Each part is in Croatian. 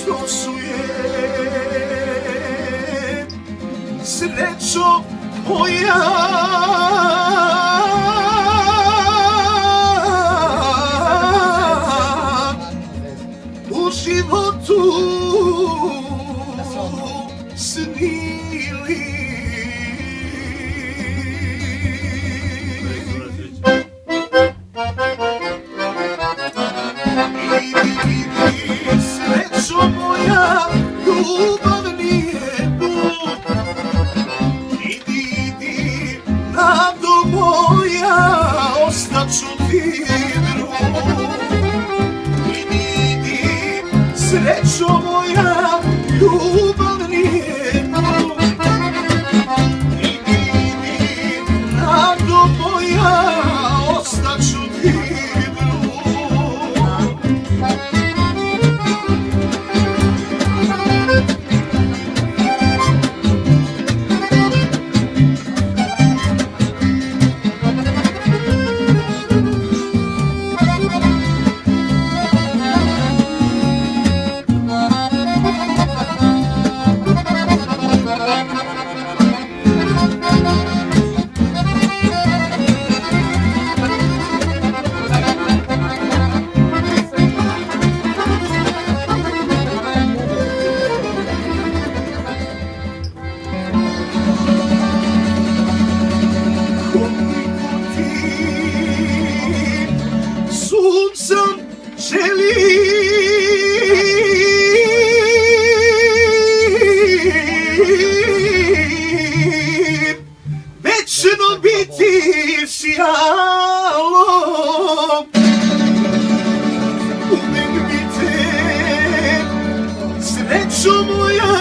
što je srećo moja. U životu snili. Idi, srećo moja, ljubav nije put. Idi, nado moja, ostaću ti drug. Idi, srećo moja, ljubav nije put. Idi, nado moja, ostaću ti drug. Suncem želim večno biti sjalo, uvek biti srećo moja.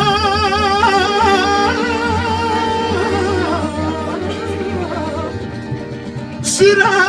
Srećo